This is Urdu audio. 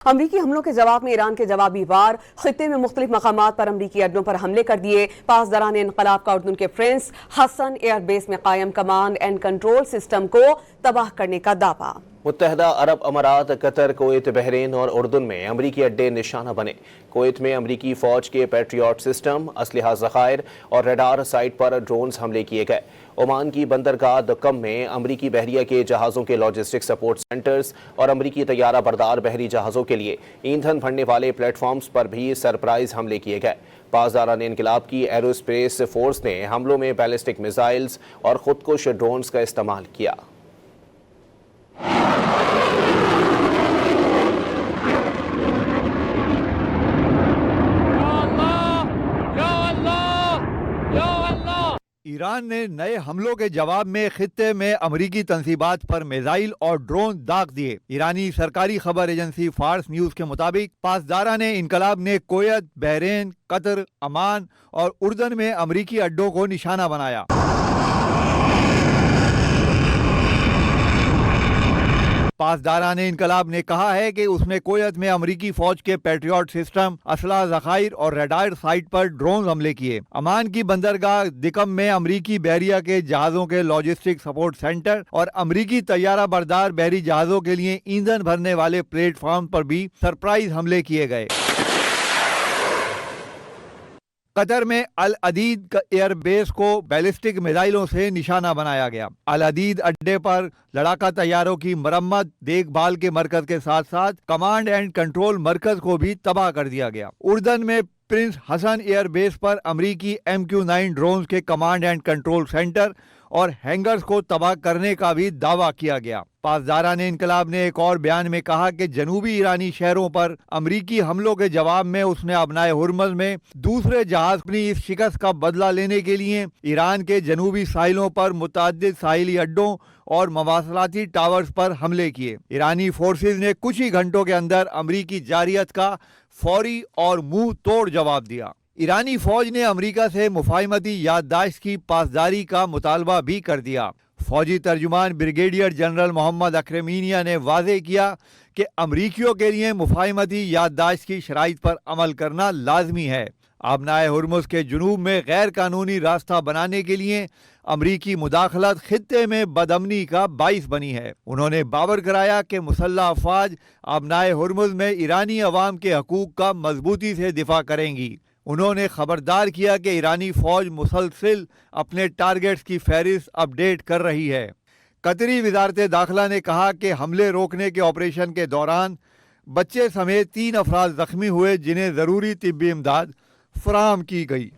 امریکی حملوں کے جواب میں ایران کے جوابی وار، خطے میں مختلف مقامات پر امریکی اڈوں پر حملے کر دیے۔ پاسداران انقلاب کا اردن کے پرنس حسن ایئر بیس میں قائم کمانڈ اینڈ کنٹرول سسٹم کو تباہ کرنے کا دعویٰ۔ متحدہ عرب امارات، قطر، کویت، بحرین اور اردن میں امریکی اڈے نشانہ بنے۔ کویت میں امریکی فوج کے پیٹریوٹ سسٹم، اسلحہ ذخائر اور ریڈار سائٹ پر ڈرونز حملے کیے گئے۔ عمان کی بندرگاہ دکم میں امریکی بحریہ کے جہازوں کے لاجسٹک سپورٹ سینٹرز اور امریکی طیارہ بردار بحری جہازوں کے لیے ایندھن بھرنے والے پلیٹ فارمز پر بھی سرپرائز حملے کیے گئے۔ پاسداران انقلاب کی ایروسپیس فورس نے حملوں میں بیلسٹک میزائلز اور خودکش ڈرونز کا استعمال کیا۔ ایران نے نئے حملوں کے جواب میں خطے میں امریکی تنصیبات پر میزائل اور ڈرون داغ دیے۔ ایرانی سرکاری خبر ایجنسی فارس نیوز کے مطابق پاسداران انقلاب نے کویت، بحرین، قطر، عمان اور اردن میں امریکی اڈوں کو نشانہ بنایا۔ پاسداران انقلاب نے کہا ہے کہ اس نے کویت میں امریکی فوج کے پیٹریوٹ سسٹم، اسلحہ ذخائر اور ریڈار سائٹ پر ڈرون حملے کیے۔ عمان کی بندرگاہ دکم میں امریکی بحریہ کے جہازوں کے لاجسٹک سپورٹ سینٹر اور امریکی طیارہ بردار بحری جہازوں کے لیے ایندھن بھرنے والے پلیٹ فارم پر بھی سرپرائز حملے کیے گئے۔ قطر میں العدید ایئر بیس کو بیلسٹک میزائلوں سے نشانہ بنایا گیا۔ العدید اڈے پر لڑاکا طیاروں کی مرمت دیکھ بھال کے مرکز کے ساتھ ساتھ کمانڈ اینڈ کنٹرول مرکز کو بھی تباہ کر دیا گیا۔ اردن میں پرنس حسن ایئر بیس پر امریکی MQ-9 ڈرونز کے کمانڈ اینڈ کنٹرول سینٹر اور ہینگرز کو تباہ کرنے کا بھی دعویٰ کیا گیا۔ پاسداران انقلاب نے ایک اور بیان میں کہا کہ جنوبی ایرانی شہروں پر امریکی حملوں کے جواب میں اس نے ابنائے ہرمز میں دوسرے جہاز اپنی اس شکست کا بدلہ لینے کے لیے ایران کے جنوبی ساحلوں پر متعدد ساحلی اڈوں اور مواصلاتی ٹاورز پر حملے کیے۔ ایرانی فورسز نے کچھ ہی گھنٹوں کے اندر امریکی جارحیت کا فوری اور منہ توڑ جواب دیا۔ ایرانی فوج نے امریکہ سے مفاہمتی یادداشت کی پاسداری کا مطالبہ بھی کر دیا۔ فوجی ترجمان بریگیڈیئر جنرل محمد اکرمینیا نے واضح کیا کہ امریکیوں کے لیے مفاہمتی یادداشت کی شرائط پر عمل کرنا لازمی ہے۔ آبنائے ہرمز کے جنوب میں غیر قانونی راستہ بنانے کے لیے امریکی مداخلت خطے میں بدامنی کا باعث بنی ہے۔ انہوں نے باور کرایا کہ مسلح افواج آبنائے ہرمز میں ایرانی عوام کے حقوق کا مضبوطی سے دفاع کریں گی۔ انہوں نے خبردار کیا کہ ایرانی فوج مسلسل اپنے ٹارگٹس کی فہرست اپ ڈیٹ کر رہی ہے۔ قطری وزارت داخلہ نے کہا کہ حملے روکنے کے آپریشن کے دوران بچے سمیت 3 افراد زخمی ہوئے جنہیں ضروری طبی امداد فراہم کی گئی۔